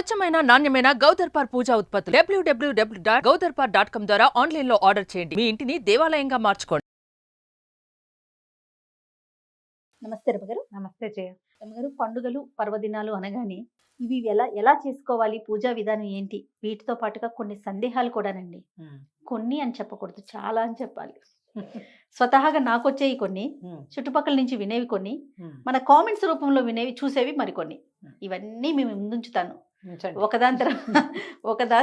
స్వచ్ఛమైన నాణ్యమైన గౌదర్పార్ పూజా ఉత్పత్తులు www.gaudarpar.com ద్వారా ఆన్లైన్ లో ఆర్డర్ చేయండి. మీ ఇంటిని దేవాలయంగా మార్చుకోండి. నమస్తే రమగారు. నమస్తే జయ. రమగారు, పండుగలు పర్వదినాలు అనగానే ఇవి ఎలా చేసుకోవాలి, పూజా విధానం ఏంటి, వీటితో పాటుగా కొన్ని సందేహాలు కూడానండి. కొన్ని అని చెప్పకూడదు, చాలా అని చెప్పాలి. స్వతహాగా నాకు వచ్చేవి కొన్ని, చుట్టుపక్కల నుంచి వినేవి కొన్ని, మన కామెంట్స్ రూపంలో వినేవి చూసేవి మరికొన్ని. ఇవన్నీ మేము ముందుంచుతాను. ఒకదాని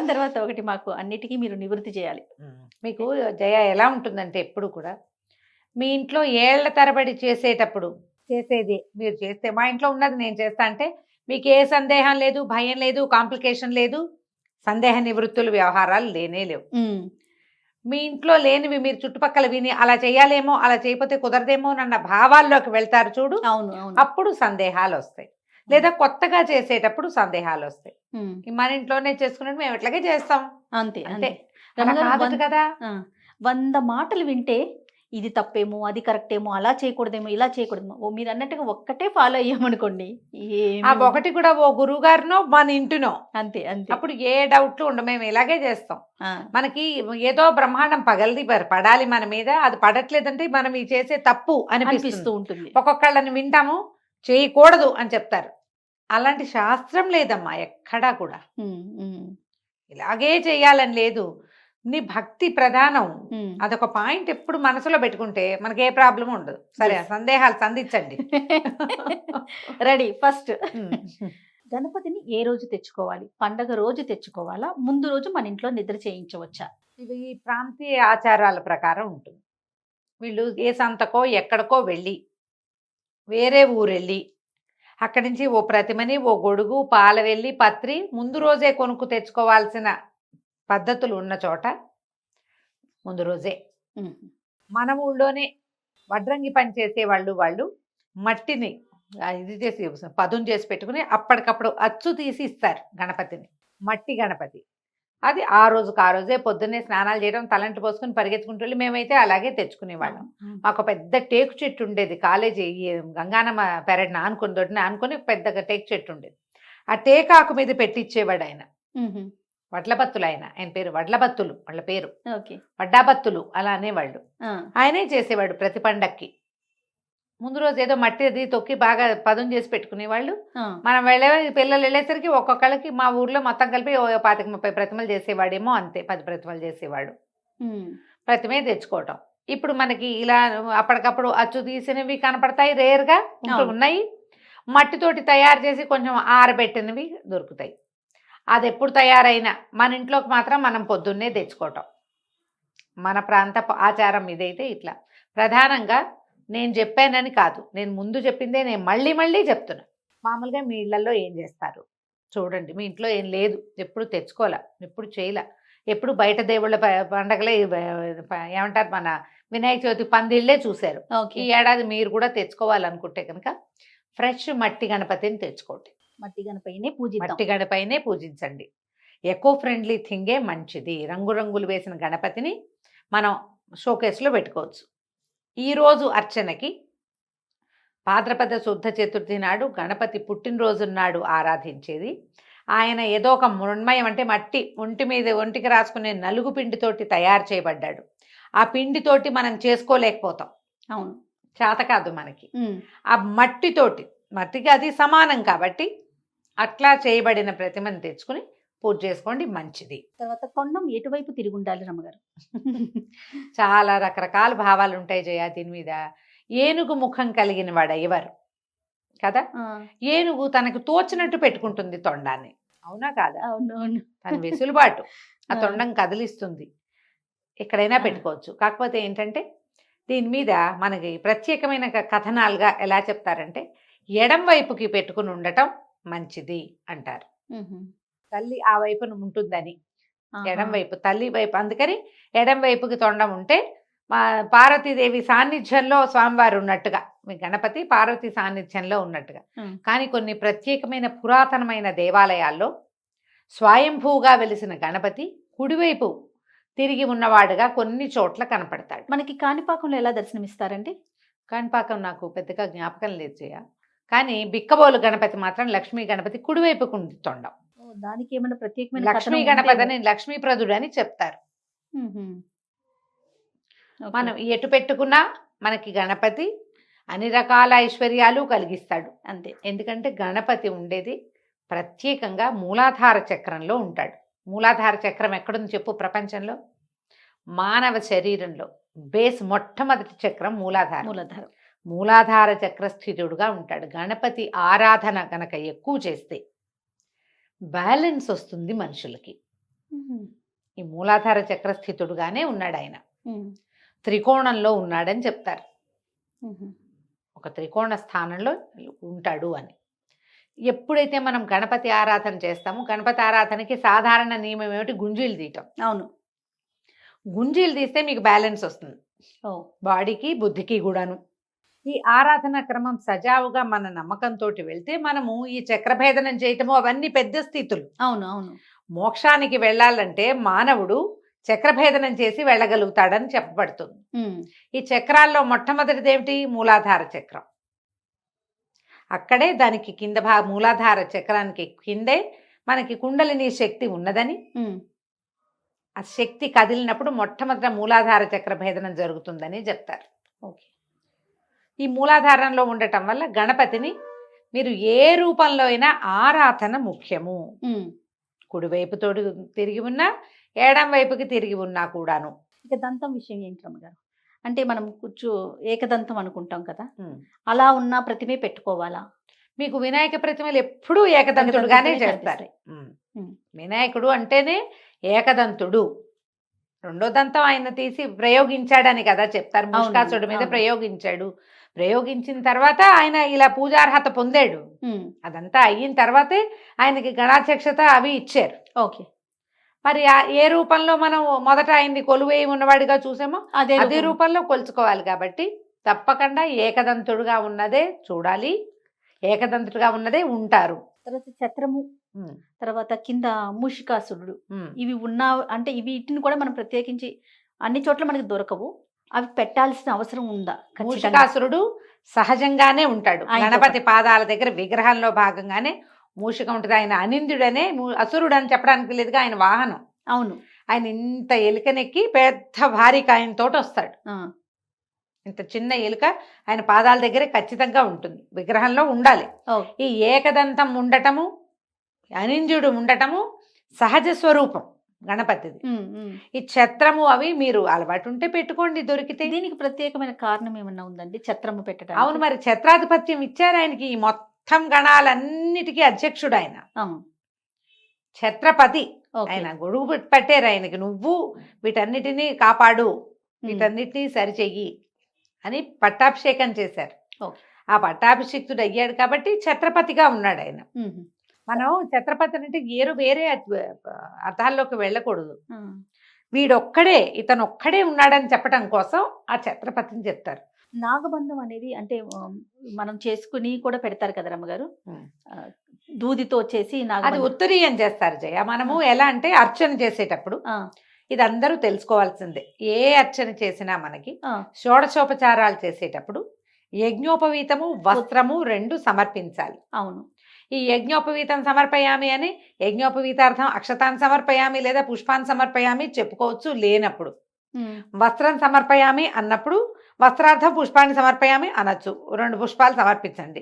తర్వాత ఒకటి మాకు అన్నిటికీ మీరు నివృత్తి చేయాలి. మీకు జయ ఎలా ఉంటుందంటే, ఎప్పుడు కూడా మీ ఇంట్లో ఏళ్ల తరబడి చేసేది మీరు చేస్తే, మా ఇంట్లో ఉన్నది నేను చేస్తా అంటే మీకు ఏ సందేహం లేదు, భయం లేదు, కాంప్లికేషన్ లేదు, సందేహ నివృత్తులు వ్యవహారాలు లేనే లేవు. మీ ఇంట్లో లేనివి మీరు చుట్టుపక్కల విని అలా చేయాలేమో, అలా చేయకపోతే కుదరదేమో అన్న భావాల్లోకి వెళ్తారు చూడు. అవును, అప్పుడు సందేహాలు వస్తాయి. లేదా కొత్తగా చేసేటప్పుడు సందేహాలు వస్తాయి. మన ఇంట్లోనే చేసుకున్నట్టు మేము ఎట్లాగే చేస్తాం, అంతే అంతే కదా. 100 మాటలు వింటే ఇది తప్పేమో, అది కరెక్టేమో, అలా చేయకూడదేమో, ఇలా చేయకూడదేమో, మీరు అన్నట్టుగా ఒక్కటే ఫాలో అయ్యామనుకోండి, ఒకటి కూడా ఓ గురువు గారినో మన ఇంటినో, అంతే అంతే. అప్పుడు ఏ డౌట్లు ఉండవు, మేము ఇలాగే చేస్తాం. మనకి ఏదో బ్రహ్మాండం పగలది పడాలి మన మీద, అది పడట్లేదంటే మనం ఈ చేసే తప్పు అనిపిస్తూ ఉంటుంది. ఒక్కొక్కళ్ళని వింటాము, చేయకూడదు అని చెప్తారు. అలాంటి శాస్త్రం లేదమ్మా ఎక్కడా కూడా. ఇలాగే చేయాలని లేదు. నీ భక్తి ప్రధానం, అదొక పాయింట్ ఎప్పుడు మనసులో పెట్టుకుంటే మనకి ఏ ప్రాబ్లం ఉండదు. సరే, సందేహాలు సంధించండి. రెడీ. ఫస్ట్, గణపతిని ఏ రోజు తెచ్చుకోవాలి? పండగ రోజు తెచ్చుకోవాలా, ముందు రోజు మన ఇంట్లో నిద్ర చేయించవచ్చా? ఇవి ప్రాంతీయ ఆచారాల ప్రకారం ఉంటుంది. వీళ్ళు ఏ సంతకో ఎక్కడికో వెళ్ళి, వేరే ఊరెళ్ళి, అక్కడి నుంచి ఓ ప్రతిమని, ఓ గొడుగు, పాలవెల్లి, పత్రి ముందు రోజే కొనుక్కు తెచ్చుకోవాల్సిన పద్ధతులు ఉన్న చోట ముందు రోజే. మన ఊళ్ళోనే వడ్రంగి పని చేసే వాళ్ళు మట్టిని ఇది చేసి పదును చేసి పెట్టుకుని అప్పటికప్పుడు అచ్చు తీసి ఇస్తారు గణపతిని. మట్టి గణపతి అది ఆ రోజే పొద్దున్నే స్నానాలు చేయడం, తలంటి పోసుకుని పరిగెత్తుకుంటూ వెళ్ళి మేమైతే అలాగే తెచ్చుకునేవాళ్ళం. మాకు పెద్ద టేకు చెట్టు ఉండేది, కాలేజీ గంగానమ్మ పెరడిని ఆనుకొని, దొడ్డిని ఆనుకొని పెద్దగా టేకు చెట్టు ఉండేది. ఆ టేకాకు మీద పెట్టించేవాడు ఆయన. వడ్లబత్తులు, ఆయన పేరు వడ్లబత్తులు, వాళ్ళ పేరు వడ్డాబత్తులు అలా అనేవాళ్ళు. ఆయనే చేసేవాడు ప్రతి పండక్కి. ముందు రోజు ఏదో మట్టి అది తొక్కి బాగా పదును చేసి పెట్టుకునేవాళ్ళు. మనం పిల్లలు వెళ్ళేసరికి ఒక్కొక్కళ్ళకి మా ఊర్లో మొత్తం కలిపి 25-30 ప్రతిమలు చేసేవాడేమో, అంతే 10 ప్రతిమలు చేసేవాడు. ప్రతిమే తెచ్చుకోవటం. ఇప్పుడు మనకి ఇలా అప్పటికప్పుడు అచ్చు తీసినవి కనపడతాయి, రేర్గా ఉన్నాయి. మట్టితోటి తయారు చేసి కొంచెం ఆరబెట్టినవి దొరుకుతాయి. అది ఎప్పుడు తయారైనా మన ఇంట్లోకి మాత్రం మనం పొద్దున్నే తెచ్చుకోవటం. మన ప్రాంత ఆచారం ఇదైతే ఇట్లా. ప్రధానంగా నేను చెప్పానని కాదు, నేను ముందు చెప్పిందే నేను మళ్ళీ చెప్తున్నా. మామూలుగా మీ ఇళ్లలో ఏం చేస్తారు చూడండి. మీ ఇంట్లో ఏం లేదు, ఎప్పుడు తెచ్చుకోలే, ఎప్పుడు చేయలే, ఎప్పుడు బయట దేవుళ్ళ పండగలే ఏమంటారు, మన వినాయక చవితి పందిళ్ళే చూశారు. ఈ ఏడాది మీరు కూడా తెచ్చుకోవాలనుకుంటే కనుక ఫ్రెష్ మట్టి గణపతిని తెచ్చుకోండి. మట్టి గణపైనే పూజించండి. ఎకో ఫ్రెండ్లీ థింగే మంచిది. రంగురంగులు వేసిన గణపతిని మనం షోకేస్లో పెట్టుకోవచ్చు. ఈరోజు అర్చనకి భాద్రపద శుద్ధ చతుర్థి నాడు గణపతి పుట్టినరోజు నాడు ఆరాధించేది. ఆయన ఏదో ఒక మృణ్మయం, అంటే మట్టి ఒంటికి రాసుకునే నలుగు పిండితోటి తయారు చేయబడ్డాడు. ఆ పిండితోటి మనం చేసుకోలేకపోతాం, అవును, చేత కాదు మనకి. ఆ మట్టికి అది సమానం కాబట్టి అట్లా చేయబడిన ప్రతిమను తెచ్చుకుని పూజ చేసుకోండి, మంచిది. తర్వాత కొండం ఎటువైపు తిరిగి ఉండాలి రమ్మగారు? చాలా రకరకాల భావాలు ఉంటాయి జయ దీని మీద. ఏనుగు ముఖం కలిగిన వాడు ఎవరు కదా. ఏనుగు తనకు తోచినట్టు పెట్టుకుంటుంది తొండాన్ని, అవునా కాదా? అవునవును. తన వెసులుబాటు ఆ తొండం కదిలిస్తుంది, ఎక్కడైనా పెట్టుకోవచ్చు. కాకపోతే ఏంటంటే దీని మీద మనకి ప్రత్యేకమైన కథనాలుగా ఎలా చెప్తారంటే, ఎడం వైపుకి పెట్టుకుని ఉండటం మంచిది అంటారు. తల్లి ఆ వైపున ఉంటుందని, ఎడం వైపు తల్లి వైపు, అందుకని ఎడం వైపుకి తొండం ఉంటే పార్వతీదేవి సాన్నిధ్యంలో స్వామివారు ఉన్నట్టుగా, మీ గణపతి పార్వతీ సాన్నిధ్యంలో ఉన్నట్టుగా. కానీ కొన్ని ప్రత్యేకమైన పురాతనమైన దేవాలయాల్లో స్వయంభూగా వెలిసిన గణపతి కుడివైపు తిరిగి ఉన్నవాడుగా కొన్ని చోట్ల కనపడతాడు. మనకి కాణిపాకంలో ఎలా దర్శనమిస్తారండి? కాణిపాకం నాకు పెద్దగా జ్ఞాపకం లేదు జయ. కానీ బిక్కబోలు గణపతి మాత్రం, లక్ష్మీ గణపతి కుడివైపుకు ఉంది తొండం. దానికి ఏమైనా ప్రత్యేకమైన లక్ష్మీ కథనం గణపతి ఉందేమో. అని లక్ష్మీప్రదుడు అని చెప్తారు. మ్మ్. ఓకే. మనం ఎటు పెట్టుకున్నా మనకి గణపతి అన్ని రకాల ఐశ్వర్యాలు కలిగిస్తాడు. అంతే. ఎందుకంటే గణపతి ఉండేది ప్రత్యేకంగా మూలాధార చక్రంలో ఉంటాడు. మూలాధార చక్రం ఎక్కడుంది చెప్పు ప్రపంచంలో? మానవ శరీరంలో బేస్ మొట్టమొదటి చక్రం మూలాధారం. మూలాధారం. మూలాధార చక్ర స్థితుడుగా ఉంటాడు. గణపతి ఆరాధన గనక ఎక్కువ చేస్తే బ్యాలెన్స్ వస్తుంది మనుషులకి. మ్మ్. ఈ మూలాధార చక్ర స్థితుడుగానే ఉన్నాడు ఆయన. మ్మ్. త్రికోణంలో ఉన్నాడని చెప్తారు. మ్మ్. ఒక త్రికోణ స్థానంలో ఉంటాడు అని. ఎప్పుడైతే మనం గణపతి ఆరాధన చేస్తామో, గణపతి ఆరాధనకి సాధారణ నియమం ఏమిటి? గుంజీలు తీయటం. అవును. గుంజీలు తీస్తే మీకు బ్యాలెన్స్ వస్తుంది ఓ. బాడీకి బుద్ధికి కూడాను. ఈ ఆరాధన క్రమం సజావుగా మన నమ్మకంతో వెళ్తే మనము ఈ చక్రభేదనం చేయటము అవన్నీ పెద్ద స్థితులు. అవును. అవును. మోక్షానికి వెళ్ళాలంటే మానవుడు చక్రభేదనం చేసి వెళ్ళగలుగుతాడని చెప్పబడుతుంది. మ్మ్. ఈ చక్రాల్లో మొట్టమొదటిది ఏమిటి? మూలాధార చక్రం. అక్కడే దానికి కింద మూలాధార చక్రానికి కిందే మనకి కుండలిని శక్తి ఉన్నదని, మ్మ్. ఆ శక్తి కదిలినప్పుడు మొట్టమొదట మూలాధార చక్ర భేదనం జరుగుతుందని చెప్తారు. ఓకే. ఈ మూలాధారంలో ఉండటం వల్ల గణపతిని మీరు ఏ రూపంలో అయినా ఆరాధన ముఖ్యము. మ్మ్. కుడివైపు తోడు తిరిగి ఉన్నా, ఎడం వైపుకి తిరిగి ఉన్నా కూడాను. ఇక దంతం విషయం ఏంటి రమ్మగారు? అంటే మనం ఏకదంతం అనుకుంటాం కదా, అలా ఉన్న ప్రతిమే పెట్టుకోవాలా? మీకు వినాయక ప్రతిమలు ఎప్పుడూ ఏకదంతుడుగానే ఏకదంతుడే చేస్తారు. కనిపిస్తాయి. వినాయకుడు అంటేనే ఏకదంతుడు. రెండో దంతం ఆయన తీసి ప్రయోగించాడని కదా చెప్తారు. ముష్కాసుడి మీద అవును. ప్రయోగించాడు. ప్రయోగించిన తర్వాత ఆయన ఇలా పూజార్హత పొందాడు. మ్మ్. అదంతా అయిన తర్వాతే ఆయనకి గణాధ్యక్షత అవి ఇచ్చారు. ఓకే. మరి ఏ రూపంలో మనం మొదట ఆయన్ని కొలువేయి ఉన్నవాడిగా చూసామో అదే అదే రూపం. రూపంలో కొలుచుకోవాలి. కాబట్టి తప్పకుండా ఏకదంతుడుగా ఉన్నదే చూడాలి, ఏకదంతుడుగా ఉన్నదే ఉంటారు. తర్వాత ఛత్రము, ఉమ్, తర్వాత కింద మూషికాసురుడు, ఉమ్. ఇవి ఉన్నా అంటే వీటిని కూడా మనం ప్రత్యేకించి అన్ని చోట్ల మనకి దొరకవు, అవి పెట్టాల్సిన అవసరం ఉందా? ఖచ్చితంగా. మూషికాసురుడు సహజంగానే ఉంటాడు. ఆయనతో గణపతి పాదాల దగ్గర విగ్రహంలో భాగంగానే మూషిక ఉంటుంది. ఆయన అనింద్యుడనే అసురుడు అని చెప్పడానికి లేదుగా, ఆయన వాహనం. అవును. ఆయన ఇంత ఎలుకనెక్కి పెద్ద భారీ కాయంతో వస్తాడు. ఆ. ఇంత చిన్న ఎలుక ఆయన పాదాల దగ్గరే ఖచ్చితంగా ఉంటుంది, విగ్రహంలో ఉండాలి. ఓ. ఈ ఏకదంతం ఉండటము, అనింద్యుడు ఉండటము సహజ స్వరూపం గణపతిది. మ్మ్. మ్మ్. ఈ ఛత్రము అవి మీరు అలవాటు ఉంటే పెట్టుకోండి, దొరికితే. దీనికి ప్రత్యేకమైన కారణం ఏమన్నా ఉందండి ఛత్రము పెట్టడానికి? అవును, మరి ఛత్రాధిపత్యం ఇచ్చారు ఆయనకి. ఈ మొత్తం గణాలన్నిటికీ అధ్యక్షుడు ఆయన, అవును. ఛత్రపతి. ఓకే. ఆయన గొడుగు పట్టారు ఆయనకి, నువ్వు వీటన్నిటినీ కాపాడు, వీటన్నిటినీ సరిచెయ్యి అని పట్టాభిషేకం చేశారు. ఓకే. ఆ పట్టాభిషిక్తుడు అయ్యాడు కాబట్టి ఛత్రపతిగా ఉన్నాడు ఆయన. మ్మ్. మనం ఛత్రపతి అంటే వేరే అర్థాల్లోకి వెళ్ళకూడదు. ఆ. వీడొక్కడే, ఇతను ఒక్కడే ఉన్నాడని చెప్పడం కోసం ఆ ఛత్రపతిని చెప్తారు. నాగబంధం అనేది అంటే మనం చేసుకుని కూడా పెడతారు కదా రమ్మగారు, ఉమ్. దూదితో చేసి అది నాగబంధం. ఉత్తరీయం చేస్తారు జయ. మనము ఎలా అంటే అర్చన చేసేటప్పుడు ఆ. ఇది అందరూ తెలుసుకోవాల్సిందే. ఏ అర్చన చేసినా మనకి ఆ. షోడశోపచారాలు చేసేటప్పుడు యజ్ఞోపవీతము, వస్త్రము రెండు సమర్పించాలి. అవును. ఈ యజ్ఞోపవీతం సమర్పయామి అని యజ్ఞోపవీతార్థం అక్షతాన్ని సమర్పయామి లేదా పుష్పాన్ని సమర్పయామి చెప్పుకోవచ్చు. లేనప్పుడు మ్మ్. వస్త్రం సమర్పయామి అన్నప్పుడు వస్త్రార్థం పుష్పాన్ని సమర్పయామి అనొచ్చు, 2 పుష్పాలు సమర్పించండి.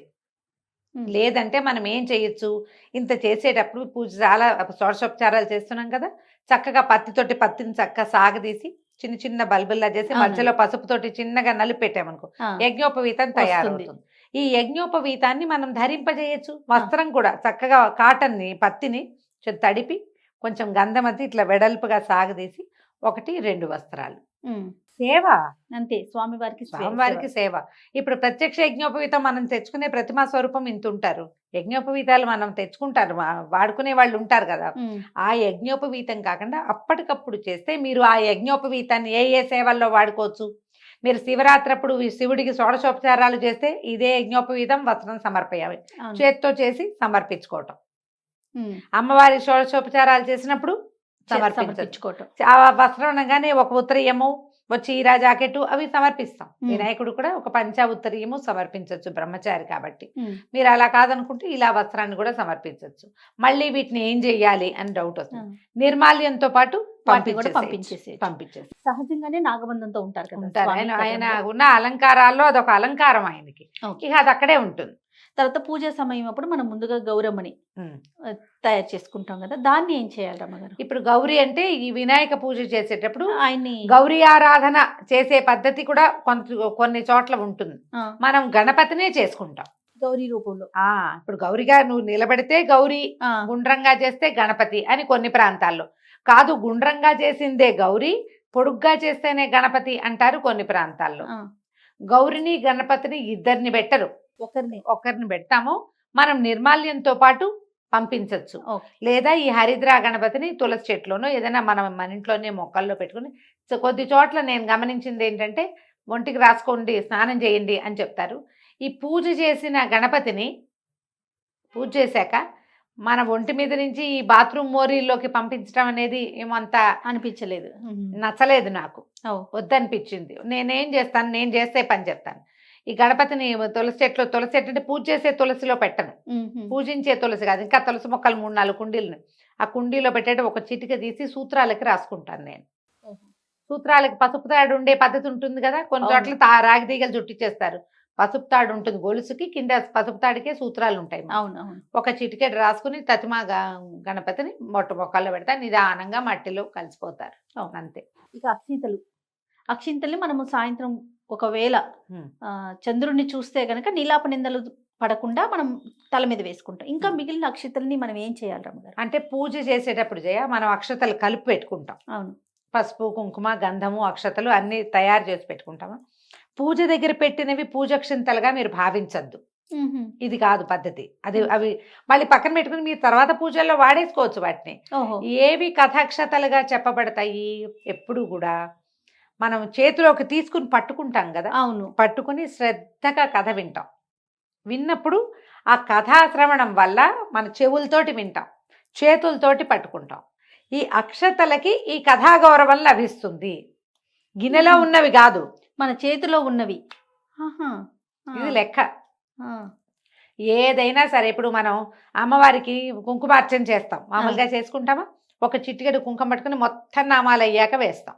మ్మ్. లేదంటే మనం ఏం చేయొచ్చు, ఇంత చేసేటప్పుడు పూజ చాలా షోడశోపచారాలు చేస్తున్నాం కదా, చక్కగా పత్తిని చక్కగా సాగదీసి చిన్న చిన్న బల్బుల్లా చేసి అవునండి. మధ్యలో పసుపుతోటి చిన్నగా నలిపి పెట్టామనుకో, ఆ. యజ్ఞోపవీతం తయారవుతుంది. వస్తుంది. ఈ యజ్ఞోపవీతాన్ని మనం ధరింపజేయచ్చు. వస్త్రం కూడా చక్కగా కాటన్ని, పత్తిని తడిపి కొంచెం గంధమతి ఇట్లా వెడల్పుగా సాగదీసి 1, 2 వస్త్రాలు. మ్మ్. సేవ, అంతే. స్వామివారికి స్వామివారికి సేవ. ఇప్పుడు ప్రత్యక్ష యజ్ఞోపవీతం మనం తెచ్చుకునే ప్రతిమా స్వరూపం ఇంత ఉంటారు. యజ్ఞోపవీతాలు మనం తెచ్చుకుంటారు, వాడుకునే వాళ్ళు ఉంటారు కదా. ఆ యజ్ఞోపవీతం కాకుండా అప్పటికప్పుడు చేస్తే మీరు ఆ యజ్ఞోపవీతాన్ని ఏ సేవల్లో వాడుకోవచ్చు. మీరు శివరాత్రి అప్పుడు శివుడికి షోడశోపచారాలు చేస్తే ఇదే యజ్ఞోపవీతం వస్త్రం సమర్పయాలి, చేత్తో చేసి సమర్పించుకోవటం. అమ్మవారి షోడశోపచారాలు చేసినప్పుడు సమర్పించుకోవటం. ఆ వస్త్రం అనగానే ఒక ఉత్తరీయము, ఓ చీర జాకెట్ అవి సమర్పిస్తాం. మ్మ్. వినాయకుడు కూడా ఒక పంచా ఉత్తరీయము సమర్పించవచ్చు బ్రహ్మచారి కాబట్టి. ఉమ్, మీరు అలా కాదనుకుంటే ఇలా వస్త్రాన్ని కూడా సమర్పించవచ్చు. మళ్ళీ వీటిని ఏం చెయ్యాలి అని డౌట్ వస్తుంది. నిర్మాల్యంతో పాటు వాటిని కూడా పంపించేసేయచ్చు. పంపించేసి సహజంగానే నాగబంధంతో ఉంటారు కదా ఉంటారు. స్వామి ఆయన కథలో. ఉన్న అలంకారాల్లో అదొక అలంకారం ఆయనకి. ఓకే. ఇక అది అక్కడే ఉంటుంది. తర్వాత పూజ సమయం అప్పుడు మనం ముందుగా గౌరమ్మని ఉమ్. తయారు చేసుకుంటాం కదా, దాన్ని ఏం చేయాలి రమ్మగారు? ఇప్పుడు గౌరీ అంటే ఈ వినాయక పూజ చేసేటప్పుడు ఆయన్ని గౌరీ ఆరాధన చేసే పద్ధతి కూడా కొన్ని చోట్ల ఉంటుంది. ఆ, మనం గణపతినే చేసుకుంటాం. గౌరీ రూపంలో. ఇప్పుడు గౌరిగా నువ్వు నిలబడితే గౌరీ, ఆ, గుండ్రంగా చేస్తే గణపతి అని కొన్ని ప్రాంతాల్లో. కాదు, గుండ్రంగా చేసిందే గౌరీ, పొడుగ్గా చేస్తేనే గణపతి అంటారు కొన్ని ప్రాంతాల్లో. ఆ, గౌరిని గణపతిని ఇద్దరిని పెట్టరు, ఒక్కరిని పెడతాము. మనం నిర్మాల్యంతో పాటు పంపించవచ్చు. ఓకే. లేదా ఈ హరిద్రా గణపతిని తులసి చెట్లోనో ఏదైనా మనం మన ఇంట్లోనే మొక్కల్లో పెట్టుకుని, సో కొద్ది చోట్ల నేను గమనించింది ఏంటంటే ఒంటికి రాసుకోండి, స్నానం చేయండి అని చెప్తారు. ఈ పూజ చేసిన గణపతిని పూజ చేశాక మన ఒంటి మీద నుంచి ఈ బాత్రూమ్ మోరీల్లోకి పంపించడం అనేది ఏమంత అనిపించలేదు. నచ్చలేదు నాకు, ఓ, వద్దనిపించింది. నేనేం చేస్తాను, నేను చేసే పని చెప్తాను. ఈ గణపతిని తులసి చెట్లు అంటే పూజ చేసే తులసిలో పెట్టను, పూజించే తులసి కాదు, ఇంకా తులసి మొక్కలు 3-4 కుండీలను ఆ కుండీలో పెట్టేట ఒక చిటిక తీసి సూత్రాలకి రాసుకుంటాను నేను. సూత్రాలకి పసుపు తాడు ఉండే పద్ధతి ఉంటుంది కదా, కొన్ని చోట్ల రాగి తీగలు చుట్టిచ్చేస్తారు. పసుపు తాడు ఉంటుంది గొలుసుకి, కింద పసుపు తాడికే సూత్రాలు ఉంటాయి. అవునవును. ఒక చిటికెట్ రాసుకుని తతిమా గణపతిని మొక్కల్లో పెడతా, నిదానంగా మట్టిలో కలిసిపోతారు. అంతే. ఇక అక్షింతల్ని మనము సాయంత్రం ఒకవేళ చంద్రుడిని చూస్తే గనక నీలాప నిందలు పడకుండా మనం తల మీద వేసుకుంటాం. ఇంకా మిగిలిన అక్షింతల్ని మనం ఏం చేయాలి రమ్మగారు? అంటే పూజ చేసేటప్పుడు మనం అక్షతలు కలిపి పెట్టుకుంటాం. అవును. పసుపు, కుంకుమ, గంధము, అక్షతలు అన్ని తయారు చేసి పెట్టుకుంటాము. పూజ దగ్గర పెట్టినవి పూజక్షింతలుగా మీరు భావించద్దు. ఇది కాదు పద్ధతి. అవి మళ్ళీ పక్కన పెట్టుకుని మీరు తర్వాత పూజల్లో వాడేసుకోవచ్చు వాటిని. ఏవి కథాక్షతలుగా చెప్పబడతాయి ఎప్పుడు కూడా మనం చేతిలోకి తీసుకుని పట్టుకుంటాం కదా. అవును. పట్టుకుని శ్రద్ధగా కథ వింటాం. విన్నప్పుడు ఆ కథాశ్రవణం వల్ల మన చెవులతోటి వింటాం, చేతులతోటి పట్టుకుంటాం. ఈ అక్షతలకి ఈ కథాగౌరవం లభిస్తుంది. గిన్నెలో ఉన్నవి కాదు, మన చేతిలో ఉన్నవి. ఇది లెక్క. ఏదైనా సరే ఇప్పుడు మనం అమ్మవారికి కుంకుమార్చన చేస్తాం, మామూలుగా చేసుకుంటామా? ఒక చిటికెడు కుంకుమ పట్టుకుని మొత్తం నామాలు అయ్యాక వేస్తాం.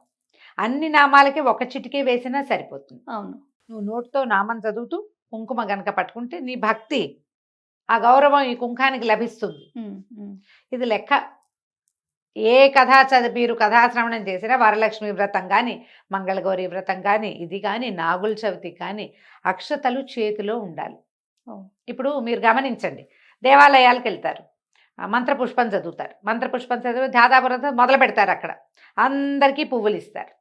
అన్ని నామాలకి ఒక చిటికే వేసినా సరిపోతుంది. అవును. నువ్వు నోటితో నామం చదువుతూ కుంకుమ గనక పట్టుకుంటే నీ భక్తి, ఆ గౌరవం ఈ కుంకానికి లభిస్తుంది. ఇది లెక్క. ఏ కథా మీరు కథాశ్రవణం చేసినా వరలక్ష్మి వ్రతం కానీ, మంగళగౌరి వ్రతం కానీ, ఇది కానీ, నాగుల చవితి కానీ అక్షతలు చేతిలో ఉండాలి. ఇప్పుడు మీరు గమనించండి, దేవాలయాలకు వెళ్తారు, మంత్రపుష్పం చదువుతారు. మంత్రపుష్పం చదివి దాదాపు మొదలు పెడతారు, అక్కడ అందరికీ పువ్వులు ఇస్తారు.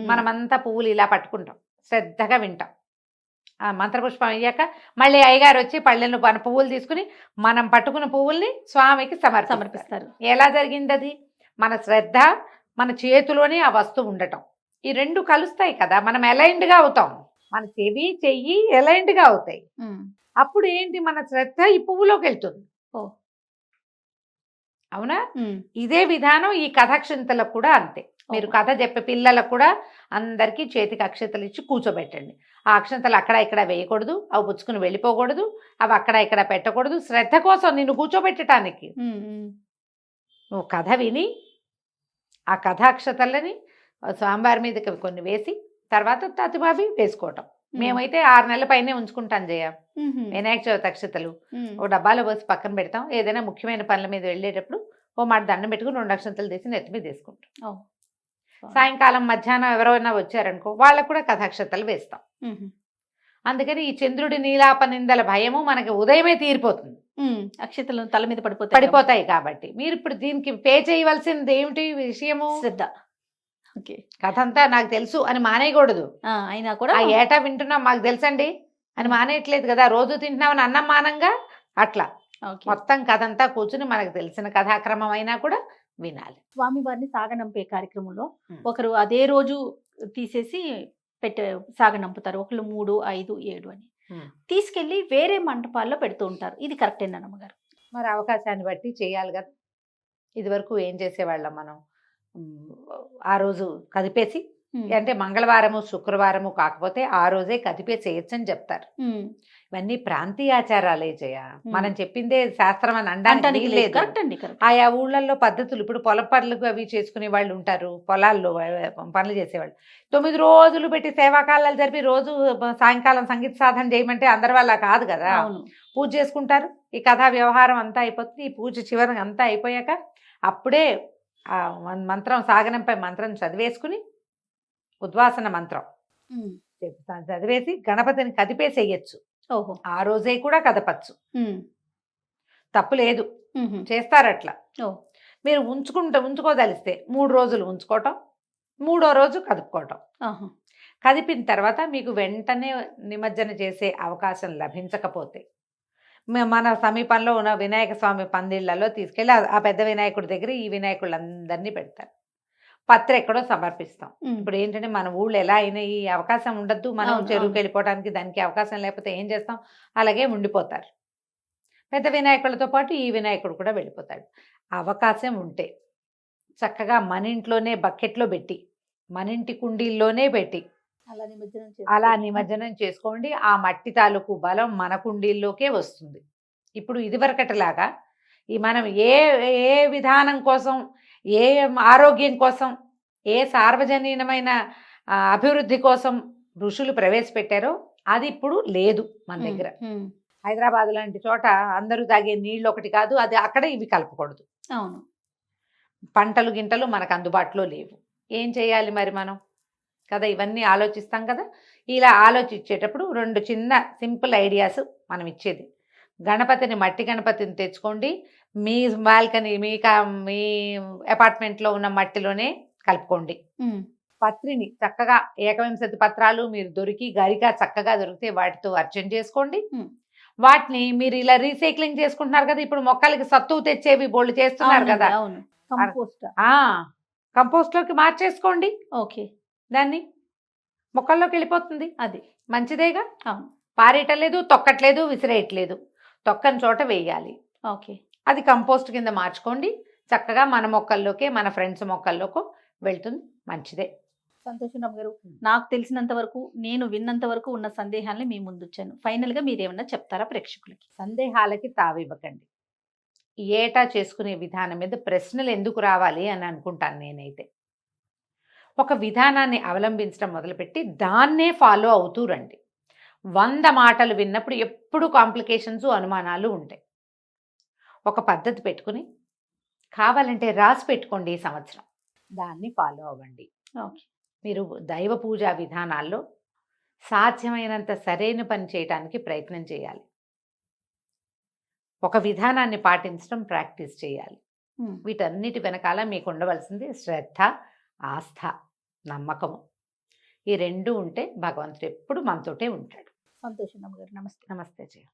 మనమంతా పువ్వులు ఇలా పట్టుకుంటాం, శ్రద్ధగా వింటాం. ఆ మంత్రపుష్పం అయ్యాక మళ్ళీ అయ్యగారు వచ్చి పళ్ళెను పువ్వులు తీసుకుని మనం పట్టుకున్న పువ్వుల్ని స్వామికి సమర్పిస్తారు. ఎలా జరిగింది అది? మన శ్రద్ధ, మన చేతిలోనే ఆ వస్తువు ఉండటం, ఈ రెండు కలుస్తాయి కదా, మనం అలైన్డ్గా అవుతాం. మన చెవి చెయ్యి అలైన్డ్గా అవుతాయి. అప్పుడు ఏంటి, మన శ్రద్ధ ఈ పువ్వులోకి వెళ్తుంది. అవునా? ఇదే విధానం ఈ కథాక్షింతలకు కూడా అంతే. మీరు కథ చెప్పే పిల్లలకు కూడా అందరికీ చేతికి అక్షతలు ఇచ్చి కూర్చోబెట్టండి. ఆ అక్షతలు అక్కడ ఇక్కడ వేయకూడదు, అవి పుచ్చుకుని వెళ్ళిపోకూడదు, అవి అక్కడ ఇక్కడ పెట్టకూడదు. శ్రద్ధ కోసం నిన్ను కూర్చోబెట్టడానికి నువ్వు కథ విని ఆ కథాక్షతలని స్వామివారి మీదకి కొన్ని వేసి తర్వాత తతిబావి వేసుకోవటం. మేమైతే 6 నెలల పైనే ఉంచుకుంటాం జయ వినాయక చవితి అక్షతలు. ఓ డబ్బాలో పోసి పక్కన పెడతాం. ఏదైనా ముఖ్యమైన పనుల మీద వెళ్ళేటప్పుడు ఓ మాట దండం పెట్టుకుని 2 అక్షతలు తీసి నెత్తి మీద వేసుకుంటాం. సాయంకాలం మధ్యాహ్నం ఎవరైనా వచ్చారనుకో వాళ్ళకు కూడా కథాక్షతలు వేస్తాం. అందుకని ఈ చంద్రుడి నీలాప నిందల భయము మనకి ఉదయమే తీరిపోతుంది. అక్షతలు తల మీద పడిపోతాయి కాబట్టి మీరు ఇప్పుడు దీనికి పే చేయవలసింది ఏమిటి విషయము? శ్రద్ధ. కథ అంతా నాకు తెలుసు అని మానేయకూడదు. అయినా కూడా ఏటా వింటున్నాం మాకు తెలుసండి అని మానేయట్లేదు కదా, రోజు తింటున్నామని అన్నం మానంగా అట్లా మొత్తం కథ అంతా కూర్చుని మనకు తెలిసిన కథాక్రమం అయినా కూడా వినాలి. స్వామివారిని సాగనంపే కార్యక్రమంలో ఒకరు అదే రోజు తీసేసి సాగనంపుతారు, ఒకళ్ళు 3, 5, 7 అని తీసుకెళ్లి వేరే మంటపాల్లో పెడుతూ ఉంటారు. ఇది కరెక్టేనా అమ్మగారు? మరి అవకాశాన్ని బట్టి చేయాలి కదా. ఇది వరకు ఏం చేసేవాళ్ళం మనం, ఆ రోజు కదిపేసి అంటే మంగళవారము శుక్రవారము కాకపోతే ఆ రోజే కదిపేసేయచ్చు అని చెప్తారు. ఇవన్నీ ప్రాంతీయ ఆచారాలే జయ. మనం చెప్పిందే శాస్త్రం అని అనడానికి లేదు. కరెక్ట్ అండి, కరెక్ట్. ఆయా ఊళ్ళల్లో పద్ధతులు, ఇప్పుడు పొలం పనులు అవి చేసుకునే వాళ్ళు ఉంటారు, పొలాల్లో పనులు చేసేవాళ్ళు 9 రోజులు పెట్టి సేవాకాలాలు జరిపి రోజు సాయంకాలం సంగీత సాధన చేయమంటే అందరి వల్ల కాదు కదా. అవును. పూజ చేసుకుంటారు, ఈ కథా వ్యవహారం అంతా అయిపోతుంది, ఈ పూజ చివరి అంతా అయిపోయాక అప్పుడే ఆ మంత్రం సాగనంపై మంత్రం చదివేసుకుని ఉద్వాసన మంత్రం చదివేసి గణపతిని కదిపేసేయచ్చు. ఓహో. ఆ రోజే కూడా కదపచ్చు, తప్పు లేదు, చేస్తారట్లా. ఓ. మీరు ఉంచుకోదలిస్తే 3 రోజులు ఉంచుకోవటం, 3వ రోజు కదుపుకోవటం. కదిపిన తర్వాత మీకు వెంటనే నిమజ్జన చేసే అవకాశం లభించకపోతే మన సమీపంలో ఉన్న వినాయక స్వామి పందిళ్లలో తీసుకెళ్ళి ఆ పెద్ద వినాయకుడి దగ్గర ఈ వినాయకులందరినీ పెడతారు. పత్ర ఎక్కడో సమర్పిస్తాం. ఇప్పుడు ఏంటంటే మన ఊళ్ళో ఎలా అయినా ఈ అవకాశం ఉండద్దు, మనం చెరువుకి వెళ్ళిపోవడానికి దానికి అవకాశం లేకపోతే ఏం చేస్తాం, అలాగే ఉండిపోతారు. పెద్ద వినాయకులతో పాటు ఈ వినాయకుడు కూడా వెళ్ళిపోతాడు. అవకాశం ఉంటే చక్కగా మన ఇంట్లోనే బకెట్లో పెట్టి, మన ఇంటి కుండీల్లోనే పెట్టి అలా నిమజ్జనం చేసుకోండి. ఆ మట్టి తాలూకు బలం మన కుండీల్లోకే వస్తుంది. ఇప్పుడు ఇదివరకటిలాగా ఈ మనం ఏ ఏ విధానం కోసం, ఏ ఆరోగ్యం కోసం, ఏ సార్వజనీనమైన అభివృద్ధి కోసం ఋషులు ప్రవేశపెట్టారో అది ఇప్పుడు లేదు మన దగ్గర. హైదరాబాద్ లాంటి చోట అందరూ తాగే నీళ్ళు ఒకటి కాదు, అది అక్కడ ఇవి కలపకూడదు. అవును. పంటలు గింటలు మనకు అందుబాటులో లేవు. ఏం చేయాలి మరి మనం కదా, ఇవన్నీ ఆలోచిస్తాం కదా. ఇలా ఆలోచించేటప్పుడు 2 చిన్న సింపుల్ ఐడియాస్ మనం ఇచ్చేది. గణపతిని, మట్టి గణపతిని తెచ్చుకోండి. మీ బాల్కనీ, మీ అపార్ట్మెంట్లో ఉన్న మట్టిలోనే కలుపుకోండి. పత్రిని చక్కగా ఏకవింశతి పత్రాలు మీరు దొరికి గరిక చక్కగా దొరికితే వాటితో అర్చన చేసుకోండి. వాటిని మీరు ఇలా రీసైక్లింగ్ చేసుకుంటున్నారు కదా, ఇప్పుడు మొక్కలకి సత్తువు తెచ్చేవి బోళ్ళు చేస్తున్నారు కదా, కంపోస్ట్లోకి మార్చేసుకోండి. ఓకే. దాన్ని మొక్కల్లోకి వెళ్ళిపోతుంది, అది మంచిదేగా. పారేయటలేదు, తొక్కట్లేదు, విసిరేయట్లేదు, తొక్కని చోట వేయాలి. ఓకే. అది కంపోస్ట్ కింద మార్చుకోండి. చక్కగా మన మొక్కల్లోకి, మన ఫ్రెండ్స్ మొక్కల్లోకి వెళ్తుంది, మంచిదే. సంతోషం గారు, నాకు తెలిసినంత వరకు, నేను విన్నంత వరకు ఉన్న సందేహాలని మీ ముందు వచ్చాను. ఫైనల్గా మీరు ఏమన్నా చెప్తారా ప్రేక్షకులకి? సందేహాలకి తావివ్వకండి. ఏటా చేసుకునే విధానం మీద ప్రశ్నలు ఎందుకు రావాలి అని అనుకుంటాను నేనైతే. ఒక విధానాన్ని అవలంబించడం మొదలుపెట్టి దాన్నే ఫాలో అవుతూ రండి. 100 మాటలు విన్నప్పుడు ఎప్పుడు కాంప్లికేషన్స్, అనుమానాలు ఉంటాయి. ఒక పద్ధతి పెట్టుకుని కావాలంటే రాసి పెట్టుకోండి ఈ సంవత్సరం, దాన్ని ఫాలో అవ్వండి. ఓకే. మీరు దైవ పూజా విధానాల్లో సాధ్యమైనంత సరైన పని చేయడానికి ప్రయత్నం చేయాలి. ఒక విధానాన్ని పాటించడం ప్రాక్టీస్ చేయాలి. వీటన్నిటి వెనకాల మీకు ఉండవలసింది శ్రద్ధ, ఆస్థ, నమ్మకము. ఈ 2 ఉంటే భగవంతుడు ఎప్పుడు మనతోటే ఉంటాడు. సంతోషం గారు. నమస్తే. నమస్తే జయ.